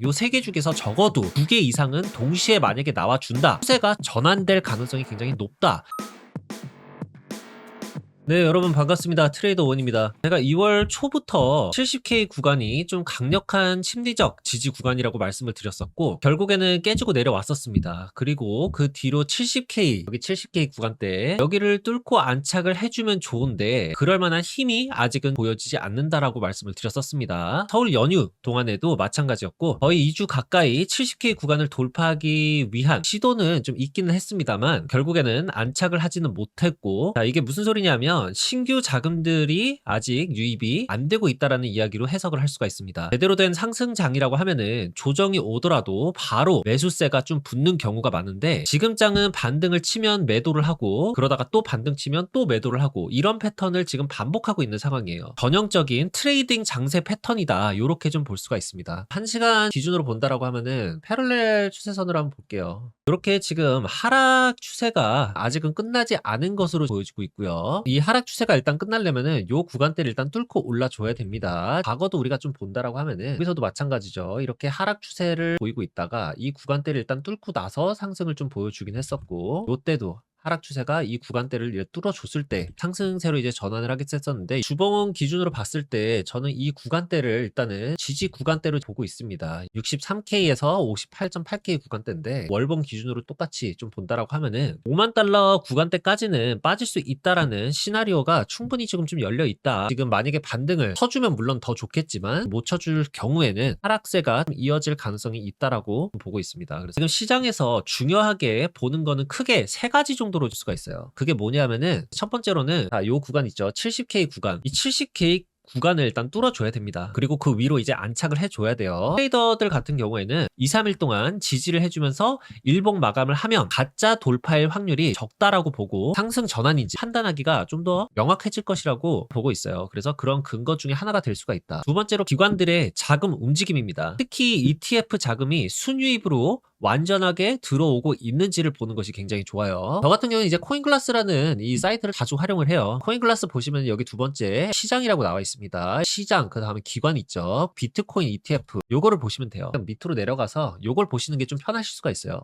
요 세 개 중에서 적어도 2개 이상은 동시에 만약에 나와준다. 추세가 전환될 가능성이 굉장히 높다. 네, 여러분 반갑습니다. 트레이더 원입니다. 제가 2월 초부터 70K 구간이 좀 강력한 심리적 지지 구간이라고 말씀을 드렸었고, 결국에는 깨지고 내려왔었습니다. 그리고 그 뒤로 70K, 여기 70K 구간대 여기를 뚫고 안착을 해주면 좋은데 그럴 만한 힘이 아직은 보여지지 않는다라고 말씀을 드렸었습니다. 서울 연휴 동안에도 마찬가지였고, 거의 2주 가까이 70K 구간을 돌파하기 위한 시도는 좀 있기는 했습니다만 결국에는 안착을 하지는 못했고, 자, 이게 무슨 소리냐면 신규 자금들이 아직 유입이 안 되고 있다라는 이야기로 해석을 할 수가 있습니다. 제대로 된 상승장이라고 하면은 조정이 오더라도 바로 매수세가 좀 붙는 경우가 많은데, 지금 장은 반등을 치면 매도를 하고 그러다가 또 반등 치면 또 매도를 하고 이런 패턴을 지금 반복하고 있는 상황이에요. 전형적인 트레이딩 장세 패턴이다, 이렇게 좀 볼 수가 있습니다. 1시간 기준으로 본다라고 하면은 패럴렐 추세선으로 한번 볼게요. 이렇게 지금 하락 추세가 아직은 끝나지 않은 것으로 보여지고 있고요. 이 하락 추세가 일단 끝나려면은 요 구간대를 일단 뚫고 올라줘야 됩니다. 과거도 우리가 좀 본다라고 하면은 여기서도 마찬가지죠. 이렇게 하락 추세를 보이고 있다가 이 구간대를 일단 뚫고 나서 상승을 좀 보여주긴 했었고, 요때도 하락 추세가 이 구간대를 이제 뚫어줬을 때 상승세로 이제 전환을 하게 했었는데, 주봉 기준으로 봤을 때 저는 이 구간대를 일단은 지지 구간대로 보고 있습니다. 63K에서 58.8K 구간대인데, 월봉 기준으로 똑같이 좀 본다라고 하면은 5만 달러 구간대까지는 빠질 수 있다라는 시나리오가 충분히 지금 좀 열려 있다. 지금 만약에 반등을 쳐주면 물론 더 좋겠지만 못 쳐줄 경우에는 하락세가 좀 이어질 가능성이 있다라고 보고 있습니다. 그래서 지금 시장에서 중요하게 보는 거는 크게 세 가지 정도로 줄 수가 있어요. 그게 뭐냐면은 첫 번째로는 요 구간 있죠. 70K 구간. 이 70K 구간을 일단 뚫어줘야 됩니다. 그리고 그 위로 이제 안착을 해줘야 돼요. 트레이더들 같은 경우에는 2, 3일 동안 지지를 해주면서 일봉 마감을 하면 가짜 돌파일 확률이 적다라고 보고 상승 전환인지 판단하기가 좀 더 명확해질 것이라고 보고 있어요. 그래서 그런 근거 중에 하나가 될 수가 있다. 두 번째로 기관들의 자금 움직임입니다. 특히 ETF 자금이 순유입으로 완전하게 들어오고 있는지를 보는 것이 굉장히 좋아요. 저 같은 경우는 이제 코인글라스라는 이 사이트를 자주 활용을 해요. 코인글라스 보시면 여기 두 번째 시장이라고 나와 있습니다. 시장, 그 다음에 기관 있죠. 비트코인 ETF, 요거를 보시면 돼요. 밑으로 내려가서 요걸 보시는 게 좀 편하실 수가 있어요.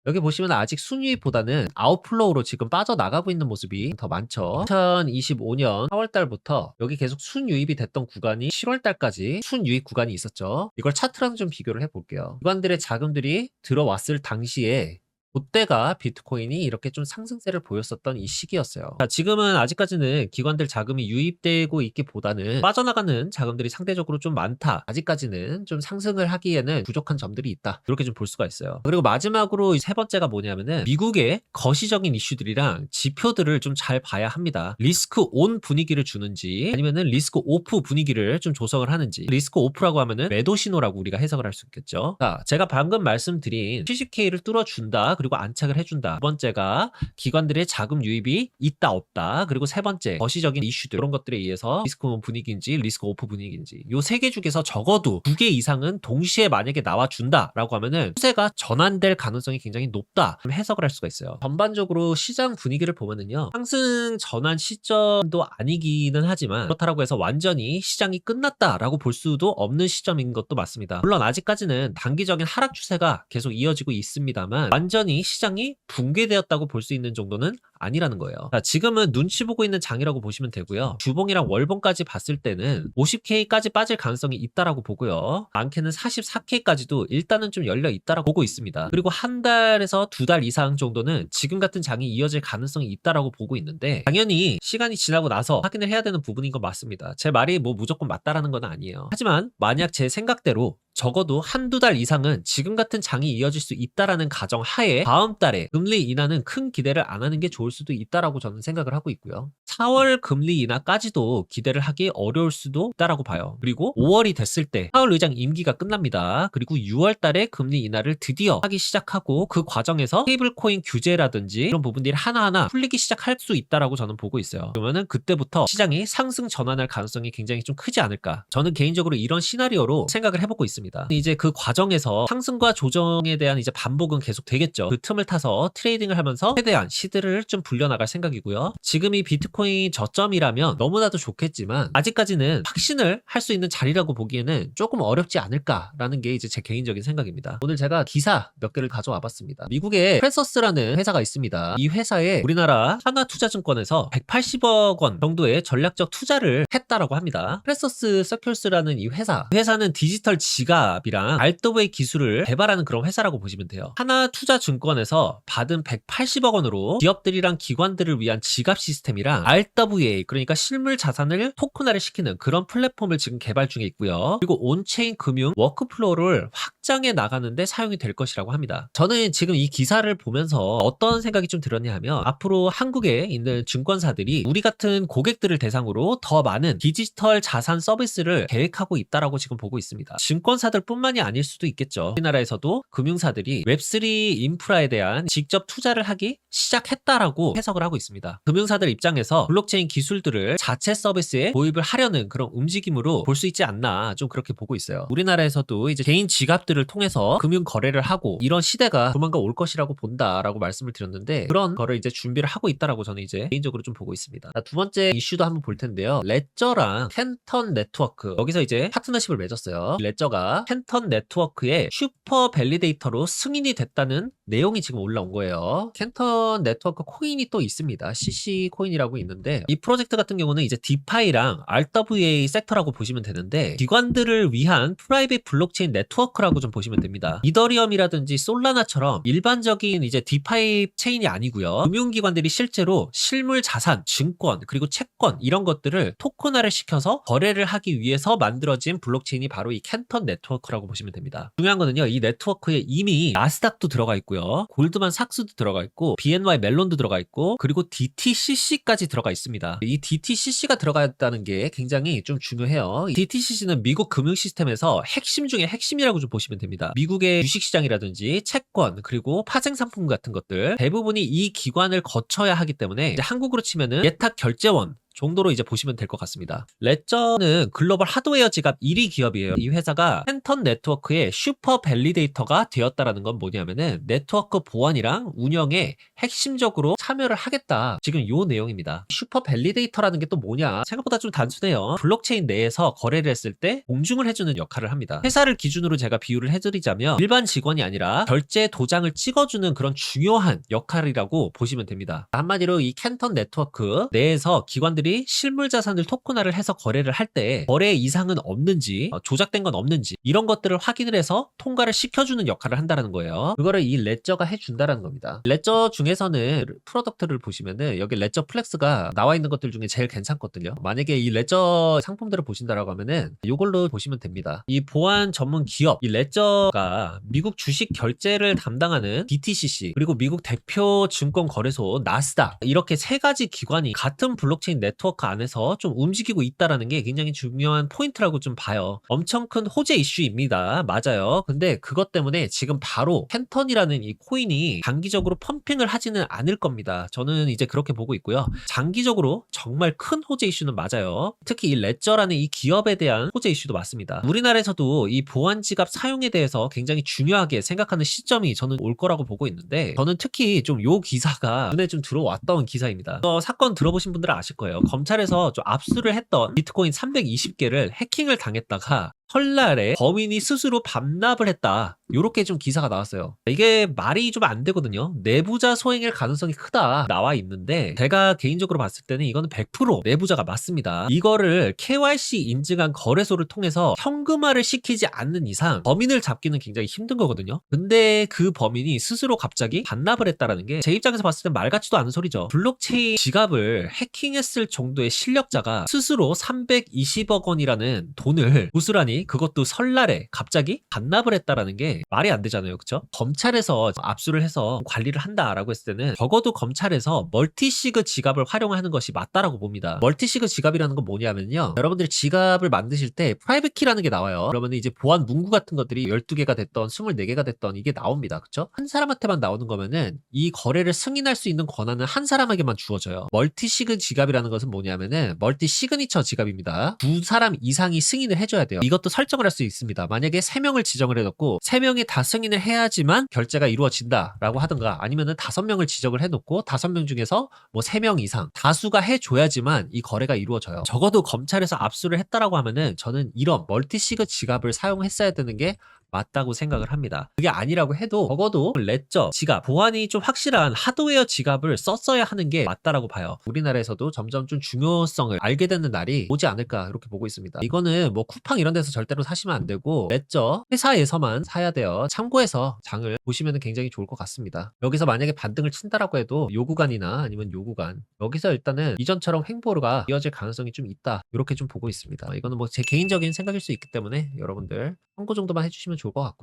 여기 보시면 아직 순유입보다는 아웃플로우로 지금 빠져나가고 있는 모습이 더 많죠. 2025년 4월달부터 여기 계속 순유입이 됐던 구간이 7월달까지 순유입 구간이 있었죠. 이걸 차트랑 좀 비교를 해볼게요. 기관들의 자금들이 들어왔을 당시에 그때가 비트코인이 이렇게 좀 상승세를 보였었던 이 시기였어요. 자, 지금은 아직까지는 기관들 자금이 유입되고 있기보다는 빠져나가는 자금들이 상대적으로 좀 많다. 아직까지는 좀 상승을 하기에는 부족한 점들이 있다. 이렇게 좀 볼 수가 있어요. 그리고 마지막으로 세 번째가 뭐냐면은 미국의 거시적인 이슈들이랑 지표들을 좀 잘 봐야 합니다. 리스크 온 분위기를 주는지 아니면은 리스크 오프 분위기를 좀 조성을 하는지. 리스크 오프라고 하면은 매도 신호라고 우리가 해석을 할 수 있겠죠. 자, 제가 방금 말씀드린 70K를 뚫어준다. 그리고 안착을 해준다. 두 번째가 기관들의 자금 유입이 있다 없다. 그리고 세 번째 거시적인 이슈들, 그런 것들에 의해서 리스크 온 분위기인지 리스크 오프 분위기인지, 요 세 개 중에서 적어도 2개 이상은 동시에 만약에 나와준다라고 하면은 추세가 전환될 가능성이 굉장히 높다, 해석을 할 수가 있어요. 전반적으로 시장 분위기를 보면은요, 상승 전환 시점도 아니기는 하지만 그렇다라고 해서 완전히 시장이 끝났다라고 볼 수도 없는 시점인 것도 맞습니다. 물론 아직까지는 단기적인 하락 추세가 계속 이어지고 있습니다만 완전히 시장이 붕괴되었다고 볼 수 있는 정도는 아니라는 거예요. 자, 지금은 눈치 보고 있는 장이라고 보시면 되고요. 주봉이랑 월봉까지 봤을 때는 50K까지 빠질 가능성이 있다라고 보고요. 많게는 44K까지도 일단은 좀 열려 있다라고 보고 있습니다. 그리고 한 달에서 두 달 이상 정도는 지금 같은 장이 이어질 가능성이 있다라고 보고 있는데, 당연히 시간이 지나고 나서 확인을 해야 되는 부분인 건 맞습니다. 제 말이 뭐 무조건 맞다라는 건 아니에요. 하지만 만약 제 생각대로 적어도 한두 달 이상은 지금 같은 장이 이어질 수 있다라는 가정 하에 다음 달에 금리 인하는 큰 기대를 안 하는 게 좋을 수도 있다라고 저는 생각을 하고 있고요. 4월 금리 인하까지도 기대를 하기 어려울 수도 있다라고 봐요. 그리고 5월이 됐을 때 파월 의장 임기가 끝납니다. 그리고 6월 달에 금리 인하를 드디어 하기 시작하고 그 과정에서 스테이블코인 규제라든지 이런 부분들이 하나하나 풀리기 시작할 수 있다라고 저는 보고 있어요. 그러면은 그때부터 시장이 상승 전환할 가능성이 굉장히 좀 크지 않을까. 저는 개인적으로 이런 시나리오로 생각을 해보고 있습니다. 이제 그 과정에서 상승과 조정에 대한 이제 반복은 계속 되겠죠. 그 틈을 타서 트레이딩을 하면서 최대한 시드를 좀 불려나갈 생각이고요. 지금 이 비트코인 저점이라면 너무나도 좋겠지만 아직까지는 확신을 할 수 있는 자리라고 보기에는 조금 어렵지 않을까라는 게 이제 제 개인적인 생각입니다. 오늘 제가 기사 몇 개를 가져와 봤습니다. 미국에 프레서스라는 회사가 있습니다. 이 회사에 우리나라 하나투자증권에서 180억 원 정도의 전략적 투자를 했다라고 합니다. 프레서스 서큘스라는 이 회사는 디지털 지갑이랑 RWA 기술을 개발하는 그런 회사라고 보시면 돼요. 하나투자증권에서 받은 180억 원으로 기업들이랑 기관들을 위한 지갑 시스템이랑 RWA, 그러니까 실물 자산을 토큰화를 시키는 그런 플랫폼을 지금 개발 중에 있고요. 그리고 온체인 금융 워크플로우를 확장해 나가는데 사용이 될 것이라고 합니다. 저는 지금 이 기사를 보면서 어떤 생각이 좀 들었냐 하면 앞으로 한국에 있는 증권사들이 우리 같은 고객들을 대상으로 더 많은 디지털 자산 서비스를 계획하고 있다라고 지금 보고 있습니다. 증권사들 뿐만이 아닐 수도 있겠죠. 우리나라에서도 금융사들이 웹3 인프라에 대한 직접 투자를 하기 시작했다라고 해석을 하고 있습니다. 금융사들 입장에서 블록체인 기술들을 자체 서비스에 도입을 하려는 그런 움직임으로 볼 수 있지 않나, 좀 그렇게 보고 있어요. 우리나라에서도 이제 개인 지갑들을 통해서 금융 거래를 하고 이런 시대가 조만간 올 것이라고 본다라고 말씀을 드렸는데, 그런 거를 이제 준비를 하고 있다라고 저는 이제 개인적으로 좀 보고 있습니다. 두 번째 이슈도 한번 볼 텐데요. 레저랑 캔턴 네트워크, 여기서 이제 파트너십을 맺었어요. 레저가 캔턴 네트워크의 슈퍼 밸리데이터로 승인이 됐다는 내용이 지금 올라온 거예요. 캔턴 네트워크 코인이 또 있습니다. CC 코인이라고 있는데, 이 프로젝트 같은 경우는 이제 디파이랑 RWA 섹터라고 보시면 되는데, 기관들을 위한 프라이빗 블록체인 네트워크라고 좀 보시면 됩니다. 이더리움이라든지 솔라나처럼 일반적인 이제 디파이 체인이 아니고요. 금융기관들이 실제로 실물 자산, 증권, 그리고 채권 이런 것들을 토큰화를 시켜서 거래를 하기 위해서 만들어진 블록체인이 바로 이 캔턴 네트워크라고 보시면 됩니다. 중요한 거는요, 이 네트워크에 이미 나스닥도 들어가 있고요, 골드만 삭스도 들어가 있고, BNY 멜론도 들어가 있고, 그리고 DTCC까지 들어가 있습니다. 이 DTCC가 들어가 있다는 게 굉장히 좀 중요해요. DTCC는 미국 금융 시스템에서 핵심 중에 핵심이라고 좀 보시면 됩니다. 미국의 주식시장이라든지 채권, 그리고 파생상품 같은 것들 대부분이 이 기관을 거쳐야 하기 때문에 이제 한국으로 치면은 예탁 결제원 정도로 이제 보시면 될 것 같습니다. 레저는 글로벌 하드웨어 지갑 1위 기업이에요. 이 회사가 캔턴 네트워크의 슈퍼 밸리데이터가 되었다라는 건 뭐냐면은 네트워크 보안이랑 운영에 핵심적으로 참여를 하겠다, 지금 요 내용입니다. 슈퍼 밸리데이터라는 게 또 뭐냐, 생각보다 좀 단순해요. 블록체인 내에서 거래를 했을 때 공증을 해주는 역할을 합니다. 회사를 기준으로 제가 비유를 해드리자면 일반 직원이 아니라 결제 도장을 찍어주는 그런 중요한 역할이라고 보시면 됩니다. 한마디로 이 캔턴 네트워크 내에서 기관들이 실물 자산을 토큰화를 해서 거래를 할 때 거래 이상은 없는지, 조작된 건 없는지, 이런 것들을 확인을 해서 통과를 시켜주는 역할을 한다는 거예요. 그거를 이 레저가 해준다는 겁니다. 레저 중에서는 프로덕트를 보시면은 여기 레저 플렉스가 나와 있는 것들 중에 제일 괜찮거든요. 만약에 이 레저 상품들을 보신다라고 하면은 이걸로 보시면 됩니다. 이 보안 전문 기업 이 레저가 미국 주식 결제를 담당하는 DTCC, 그리고 미국 대표 증권 거래소 나스닥, 이렇게 세 가지 기관이 같은 블록체인 네트워크 안에서 좀 움직이고 있다라는 게 굉장히 중요한 포인트라고 좀 봐요. 엄청 큰 호재 이슈입니다. 맞아요. 근데 그것 때문에 지금 바로 캔턴이라는 이 코인이 단기적으로 펌핑을 하지는 않을 겁니다. 저는 이제 그렇게 보고 있고요. 장기적으로 정말 큰 호재 이슈는 맞아요. 특히 이 레저라는 이 기업에 대한 호재 이슈도 맞습니다. 우리나라에서도 이 보안 지갑 사용에 대해서 굉장히 중요하게 생각하는 시점이 저는 올 거라고 보고 있는데, 저는 특히 좀 요 기사가 눈에 좀 들어왔던 기사입니다. 사건 들어보신 분들은 아실 거예요. 검찰에서 좀 압수를 했던 비트코인 320개를 해킹을 당했다가 설날에 범인이 스스로 반납을 했다, 요렇게 좀 기사가 나왔어요. 이게 말이 좀 안 되거든요. 내부자 소행일 가능성이 크다 나와 있는데, 제가 개인적으로 봤을 때는 이거는 100% 내부자가 맞습니다. 이거를 KYC 인증한 거래소를 통해서 현금화를 시키지 않는 이상 범인을 잡기는 굉장히 힘든 거거든요. 근데 그 범인이 스스로 갑자기 반납을 했다라는 게 제 입장에서 봤을 때 말 같지도 않은 소리죠. 블록체인 지갑을 해킹했을 정도의 실력자가 스스로 320억 원이라는 돈을 고스란히, 그것도 설날에 갑자기 반납을 했다라는 게 말이 안 되잖아요. 그쵸? 검찰에서 압수를 해서 관리를 한다라고 했을 때는 적어도 검찰에서 멀티시그 지갑을 활용하는 것이 맞다라고 봅니다. 멀티시그 지갑이라는 건 뭐냐면요, 여러분들이 지갑을 만드실 때 프라이빗 키라는 게 나와요. 그러면 이제 보안 문구 같은 것들이 12개가 됐던 24개가 됐던 이게 나옵니다. 그쵸? 한 사람한테만 나오는 거면은 이 거래를 승인할 수 있는 권한은 한 사람에게만 주어져요. 멀티시그 지갑이라는 것은 뭐냐면은 멀티 시그니처 지갑입니다. 두 사람 이상이 승인을 해줘야 돼요. 이것 것도 설정을 할 수 있습니다. 만약에 3명을 지정을 해놓고 3명이 다 승인을 해야지만 결제가 이루어진다라고 하든가 아니면은 5명을 지정을 해놓고 5명 중에서 뭐 3명 이상 다수가 해줘야지만 이 거래가 이루어져요. 적어도 검찰에서 압수를 했다라고 하면은 저는 이런 멀티시그 지갑을 사용했어야 되는 게 맞다고 생각을 합니다. 그게 아니라고 해도 적어도 레저 지갑, 보안이 좀 확실한 하드웨어 지갑을 썼어야 하는 게 맞다라고 봐요. 우리나라에서도 점점 좀 중요성을 알게 되는 날이 오지 않을까 이렇게 보고 있습니다. 이거는 뭐 쿠팡 이런 데서 절대로 사시면 안 되고 레저 회사에서만 사야 돼요. 참고해서 장을 보시면 굉장히 좋을 것 같습니다. 여기서 만약에 반등을 친다라고 해도 요 구간이나 아니면 요 구간 여기서 일단은 이전처럼 횡보가 이어질 가능성이 좀 있다 이렇게 좀 보고 있습니다. 이거는 뭐 제 개인적인 생각일 수 있기 때문에 여러분들 참고 정도만 해주시면 좋을 것 같고요.